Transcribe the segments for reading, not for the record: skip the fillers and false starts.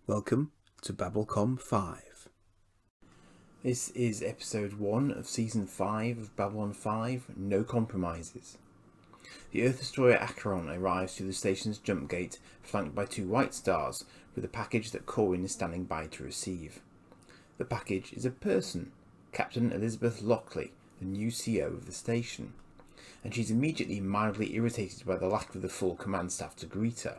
Welcome to Babblecom 5. This is episode 1 of season 5 of Babylon 5, No Compromises. The Earth destroyer Acheron arrives through the station's jump gate, flanked by 2 white stars, with a package that Corwin is standing by to receive. The package is a person, Captain Elizabeth Lockley, the new CO of the station, and she's immediately mildly irritated by the lack of the full command staff to greet her.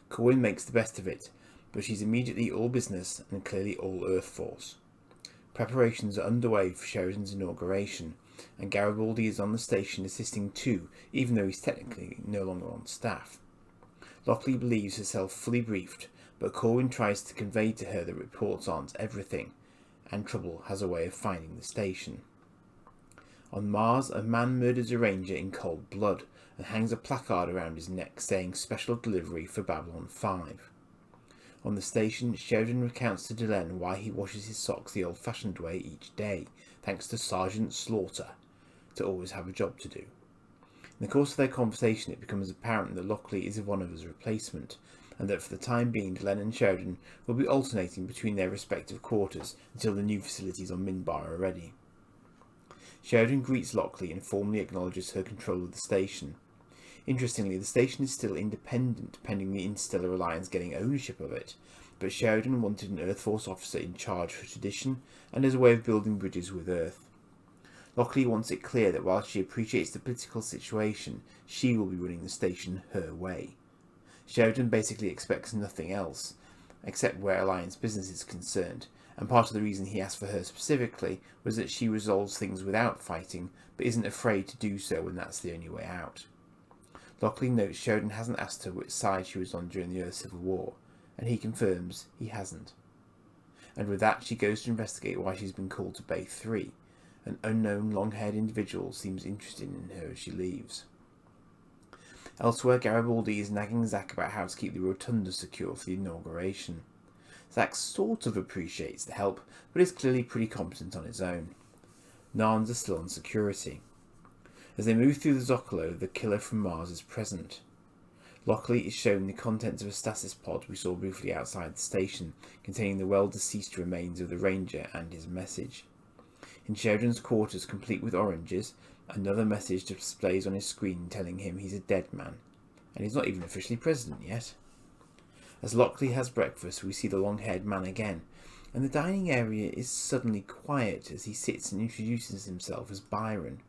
Corwin makes the best of it, but she's immediately all business and clearly all Earth Force. Preparations are underway for Sheridan's inauguration, and Garibaldi is on the station assisting too, even though he's technically no longer on staff. Lockley believes herself fully briefed, but Corwin tries to convey to her that reports aren't everything, and trouble has a way of finding the station. On Mars, a man murders a ranger in cold blood, and hangs a placard around his neck saying "Special Delivery for Babylon 5. On the station, Sheridan recounts to Delenn why he washes his socks the old-fashioned way each day, thanks to Sergeant Slaughter, to always have a job to do. In the course of their conversation, it becomes apparent that Lockley is Ivanova's replacement, and that for the time being Delenn and Sheridan will be alternating between their respective quarters until the new facilities on Minbar are ready. Sheridan greets Lockley and formally acknowledges her control of the station. Interestingly, the station is still independent, pending the Interstellar Alliance getting ownership of it, but Sheridan wanted an Earth Force officer in charge for tradition and as a way of building bridges with Earth. Lockley wants it clear that while she appreciates the political situation, she will be running the station her way. Sheridan basically expects nothing else, except where Alliance business is concerned, and part of the reason he asked for her specifically was that she resolves things without fighting, but isn't afraid to do so when that's the only way out. Lockley notes Sheridan hasn't asked her which side she was on during the Earth Civil War, and he confirms he hasn't. And with that, she goes to investigate why she's been called to Bay 3. An unknown long-haired individual seems interested in her as she leaves. Elsewhere, Garibaldi is nagging Zack about how to keep the rotunda secure for the inauguration. Zack sort of appreciates the help, but is clearly pretty competent on his own. Narns are still on security. As they move through the Zocalo, the killer from Mars is present. Lockley is shown the contents of a stasis pod we saw briefly outside the station, containing the well-deceased remains of the Ranger and his message. In Sheridan's quarters, complete with oranges, another message displays on his screen telling him he's a dead man, and he's not even officially president yet. As Lockley has breakfast, we see the long-haired man again, and the dining area is suddenly quiet as he sits and introduces himself as Byron.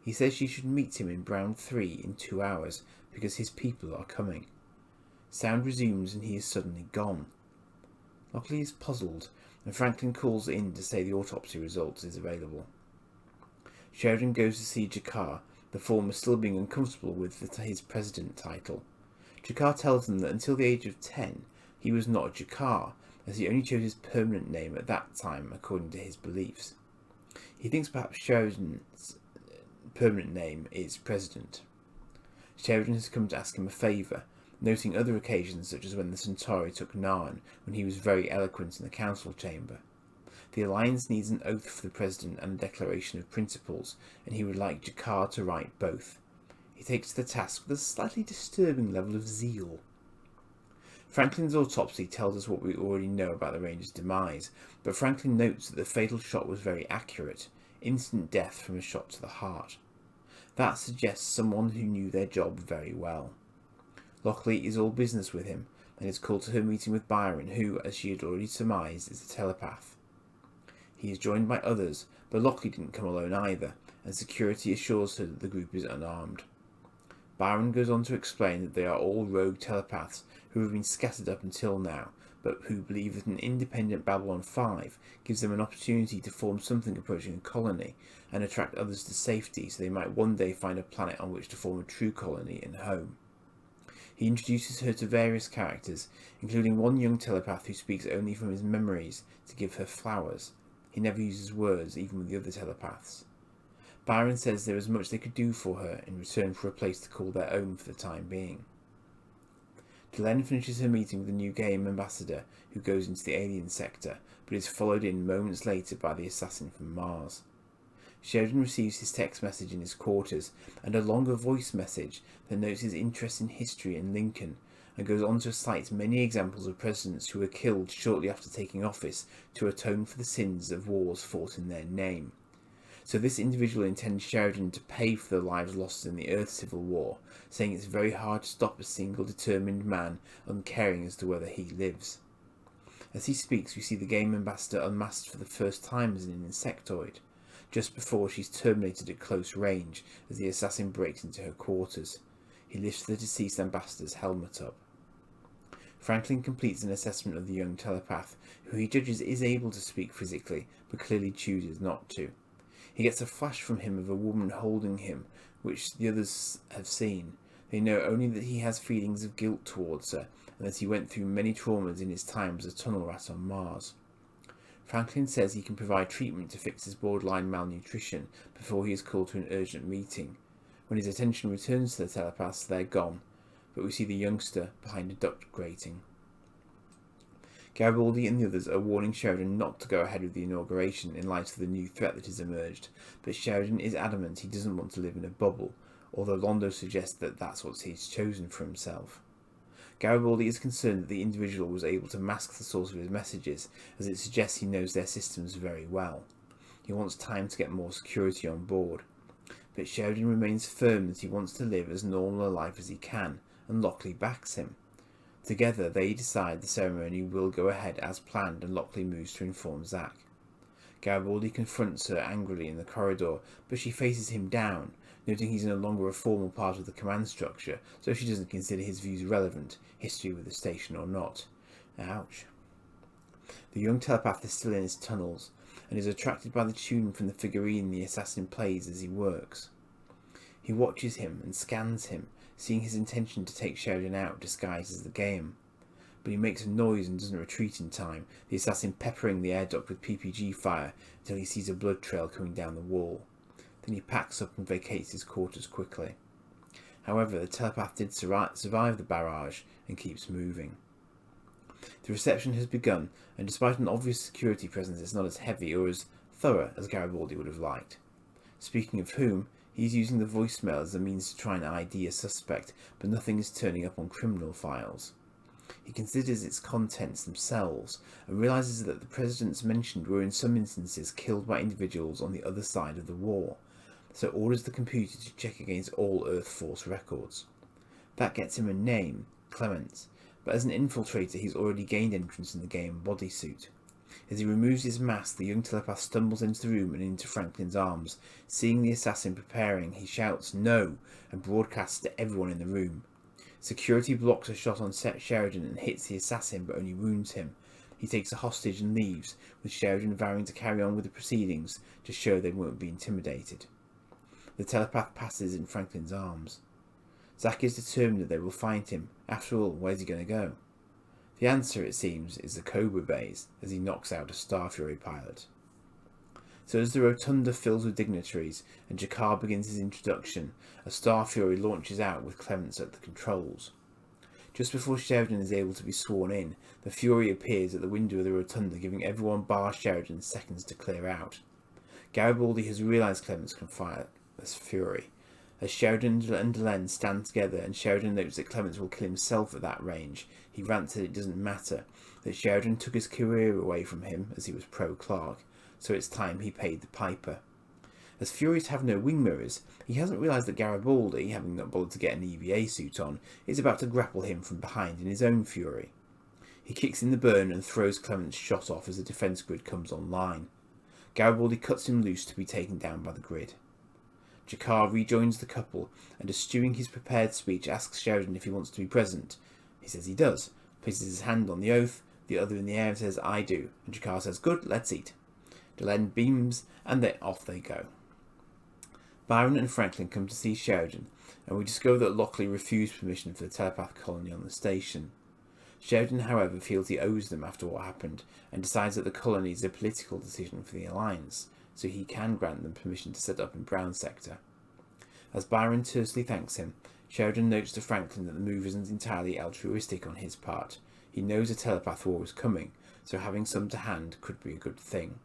He says she should meet him in Brown 3 in 2 hours, because his people are coming. Sound resumes and he is suddenly gone. Lockley is puzzled, and Franklin calls in to say the autopsy results is available. Sheridan goes to see Jakar, the former still being uncomfortable with his president title. Jakar tells them that until the age of 10, he was not Jakar, as he only chose his permanent name at that time according to his beliefs. He thinks perhaps Sheridan's permanent name is President. Sheridan has come to ask him a favour, noting other occasions such as when the Centauri took Narn when he was very eloquent in the council chamber. The Alliance needs an oath for the President and a declaration of principles, and he would like Jakar to write both. He takes the task with a slightly disturbing level of zeal. Franklin's autopsy tells us what we already know about the Ranger's demise, but Franklin notes that the fatal shot was very accurate, instant death from a shot to the heart. That suggests someone who knew their job very well. Lockley is all business with him, and is called to her meeting with Byron, who, as she had already surmised, is a telepath. He is joined by others, but Lockley didn't come alone either, and security assures her that the group is unarmed. Byron goes on to explain that they are all rogue telepaths who have been scattered up until now, but who believe that an independent Babylon 5 gives them an opportunity to form something approaching a colony and attract others to safety, so they might one day find a planet on which to form a true colony and home. He introduces her to various characters, including one young telepath who speaks only from his memories to give her flowers. He never uses words, even with the other telepaths. Byron says there is much they could do for her in return for a place to call their own for the time being. Delenn finishes her meeting with the new game ambassador, who goes into the alien sector, but is followed in moments later by the assassin from Mars. Sheridan receives his text message in his quarters, and a longer voice message that notes his interest in history and Lincoln, and goes on to cite many examples of presidents who were killed shortly after taking office to atone for the sins of wars fought in their name. So this individual intends Sheridan to pay for the lives lost in the Earth Civil War, saying it's very hard to stop a single determined man uncaring as to whether he lives. As he speaks, we see the game ambassador unmasked for the first time as an insectoid, just before she's terminated at close range as the assassin breaks into her quarters. He lifts the deceased ambassador's helmet up. Franklin completes an assessment of the young telepath, who he judges is able to speak physically, but clearly chooses not to. He gets a flash from him of a woman holding him, which the others have seen. They know only that he has feelings of guilt towards her, and that he went through many traumas in his time as a tunnel rat on Mars. Franklin says he can provide treatment to fix his borderline malnutrition before he is called to an urgent meeting. When his attention returns to the telepaths, they're gone, but we see the youngster behind a duct grating. Garibaldi and the others are warning Sheridan not to go ahead with the inauguration in light of the new threat that has emerged, but Sheridan is adamant he doesn't want to live in a bubble, although Londo suggests that that's what he's chosen for himself. Garibaldi is concerned that the individual was able to mask the source of his messages, as it suggests he knows their systems very well. He wants time to get more security on board, but Sheridan remains firm that he wants to live as normal a life as he can, and Lockley backs him. Together they decide the ceremony will go ahead as planned, and Lockley moves to inform Zack. Garibaldi confronts her angrily in the corridor, but she faces him down, noting he's no longer a formal part of the command structure, so she doesn't consider his views relevant, history with the station or not. Ouch. The young telepath is still in his tunnels, and is attracted by the tune from the figurine the assassin plays as he works. He watches him and scans him, seeing his intention to take Sheridan out disguised as the game. But he makes a noise and doesn't retreat in time, the assassin peppering the air duct with PPG fire until he sees a blood trail coming down the wall. Then he packs up and vacates his quarters quickly. However, the telepath did survive the barrage and keeps moving. The reception has begun, and despite an obvious security presence, it's not as heavy or as thorough as Garibaldi would have liked. Speaking of whom, he's using the voicemail as a means to try and ID a suspect, but nothing is turning up on criminal files. He considers its contents themselves, and realises that the presidents mentioned were in some instances killed by individuals on the other side of the war, so orders the computer to check against all Earth Force records. That gets him a name, Clements, but as an infiltrator he's already gained entrance in the game bodysuit. As he removes his mask, the young telepath stumbles into the room and into Franklin's arms. Seeing the assassin preparing, he shouts "No!" and broadcasts to everyone in the room. Security blocks a shot on Sheridan and hits the assassin, but only wounds him. He takes a hostage and leaves, with Sheridan vowing to carry on with the proceedings to show they won't be intimidated. The telepath passes in Franklin's arms. Zack is determined that they will find him. After all, where's he going to go? The answer, it seems, is the Cobra base, as he knocks out a Star Fury pilot. So as the rotunda fills with dignitaries and Jakar begins his introduction, a Star Fury launches out with Clements at the controls. Just before Sheridan is able to be sworn in, the Fury appears at the window of the rotunda, giving everyone bar Sheridan seconds to clear out. Garibaldi has realised Clements can fire as Fury. As Sheridan and Delenn stand together and Sheridan notes that Clements will kill himself at that range, he rants that it doesn't matter, that Sheridan took his career away from him as he was pro-Clark, so it's time he paid the piper. As Furies have no wing mirrors, he hasn't realised that Garibaldi, having not bothered to get an EVA suit on, is about to grapple him from behind in his own fury. He kicks in the burn and throws Clements' shot off as the defence grid comes online. Garibaldi cuts him loose to be taken down by the grid. Jakar rejoins the couple and, eschewing his prepared speech, asks Sheridan if he wants to be present. He says he does, places his hand on the oath, the other in the air, and says, "I do," and Jakar says, "Good, let's eat." Delenn beams, and then off they go. Byron and Franklin come to see Sheridan, and we discover that Lockley refused permission for the telepath colony on the station. Sheridan, however, feels he owes them after what happened, and decides that the colony is a political decision for the Alliance, so he can grant them permission to set up in Brown Sector. As Byron tersely thanks him, Sheridan notes to Franklin that the move isn't entirely altruistic on his part. He knows a telepath war is coming, so having some to hand could be a good thing.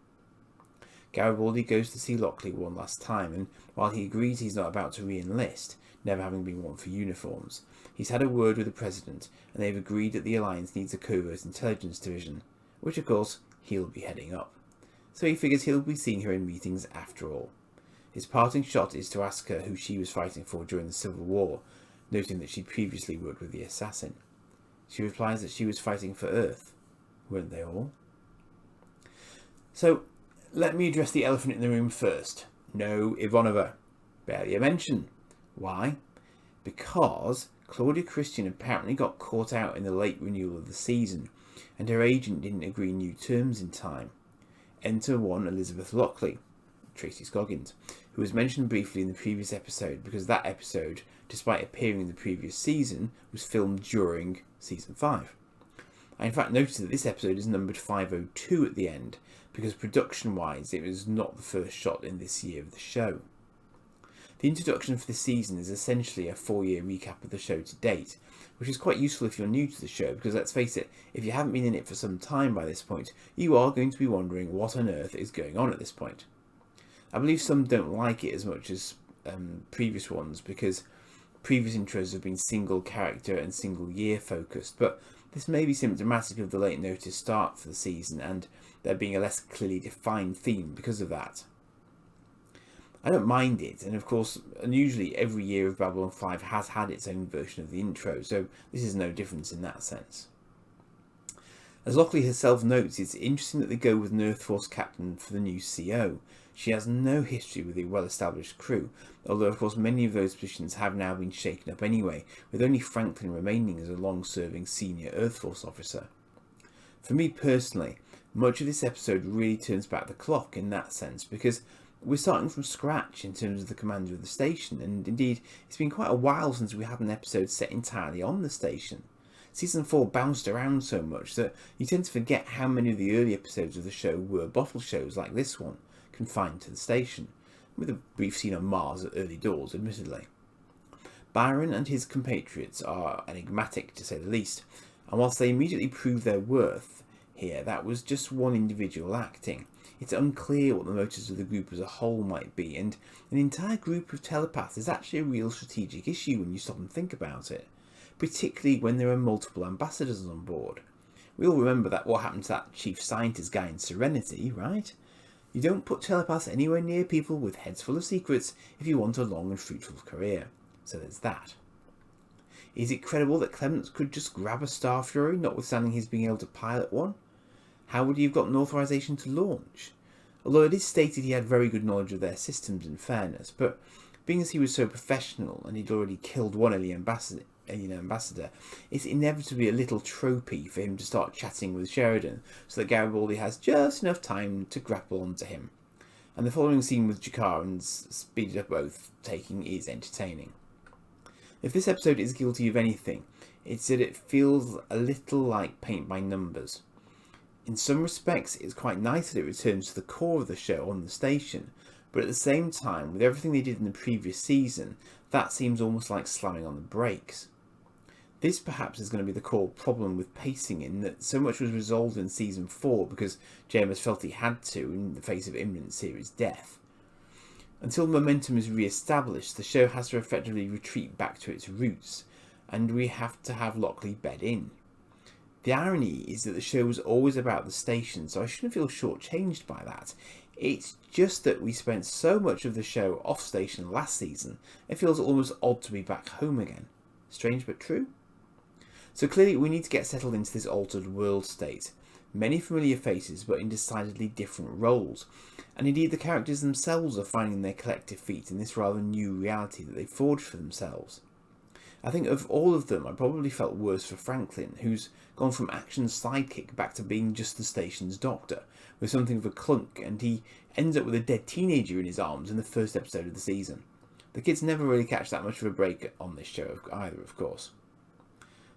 Garibaldi goes to see Lockley one last time, and while he agrees he's not about to re-enlist, never having been one for uniforms, he's had a word with the President, and they've agreed that the Alliance needs a covert intelligence division, which of course he'll be heading up. So he figures he'll be seeing her in meetings after all. His parting shot is to ask her who she was fighting for during the Civil War, noting that she'd previously worked with the assassin. She replies that she was fighting for Earth. Weren't they all? So, let me address the elephant in the room first. No Ivanova. Barely a mention. Why? Because Claudia Christian apparently got caught out in the late renewal of the season, and her agent didn't agree new terms in time. Enter one Elizabeth Lockley, Tracy Scoggins, who was mentioned briefly in the previous episode because that episode, despite appearing in the previous season, was filmed during Season 5. I in fact noticed that this episode is numbered 502 at the end, because production-wise it was not the first shot in this year of the show. The introduction for this season is essentially a 4-year recap of the show to date, which is quite useful if you're new to the show, because let's face it, if you haven't been in it for some time by this point, you are going to be wondering what on earth is going on at this point. I believe some don't like it as much as previous ones, because previous intros have been single character and single year focused, but this may be symptomatic of the late notice start for the season and there being a less clearly defined theme because of that. I don't mind it, and of course, unusually every year of Babylon 5 has had its own version of the intro, so this is no difference in that sense. As Lockley herself notes, it's interesting that they go with an Earth Force captain for the new CO. She has no history with a well-established crew, although of course many of those positions have now been shaken up anyway, with only Franklin remaining as a long-serving senior Earth Force officer. For me personally, much of this episode really turns back the clock in that sense, because we're starting from scratch in terms of the commander of the station, and indeed it's been quite a while since we had an episode set entirely on the station. Season 4 bounced around so much that you tend to forget how many of the early episodes of the show were bottle shows like this one, confined to the station, with a brief scene on Mars at early doors, admittedly. Byron and his compatriots are enigmatic, to say the least, and whilst they immediately prove their worth here, that was just one individual acting. It's unclear what the motives of the group as a whole might be, and an entire group of telepaths is actually a real strategic issue when you stop and think about it, particularly when there are multiple ambassadors on board. We all remember that what happened to that chief scientist guy in Serenity, right? You don't put telepaths anywhere near people with heads full of secrets if you want a long and fruitful career. So there's that. Is it credible that Clements could just grab a Star Fury, notwithstanding his being able to pilot one? How would he have gotten authorization to launch? Although it is stated he had very good knowledge of their systems in fairness, but being as he was so professional and he'd already killed one alien ambassador, it's inevitably a little tropey for him to start chatting with Sheridan so that Garibaldi has just enough time to grapple onto him. And the following scene with Jakar and speeded up oath taking is entertaining. If this episode is guilty of anything, it's that it feels a little like paint by numbers. In some respects, it's quite nice that it returns to the core of the show on the station, but at the same time, with everything they did in the previous season, that seems almost like slamming on the brakes. This perhaps is going to be the core problem with pacing, in that so much was resolved in Season 4 because JMS felt he had to in the face of imminent series death. Until momentum is re-established, the show has to effectively retreat back to its roots, and we have to have Lockley bed in. The irony is that the show was always about the station, so I shouldn't feel shortchanged by that. It's just that we spent so much of the show off station last season, it feels almost odd to be back home again. Strange but true? So clearly we need to get settled into this altered world state. Many familiar faces but in decidedly different roles, and indeed the characters themselves are finding their collective feet in this rather new reality that they've forged for themselves. I think of all of them, I probably felt worse for Franklin, who's gone from action sidekick back to being just the station's doctor, with something of a clunk, and he ends up with a dead teenager in his arms in the first episode of the season. The kids never really catch that much of a break on this show either, of course.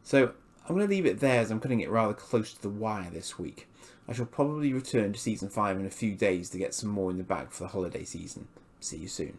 So I'm going to leave it there as I'm cutting it rather close to the wire this week. I shall probably return to Season 5 in a few days to get some more in the bag for the holiday season. See you soon.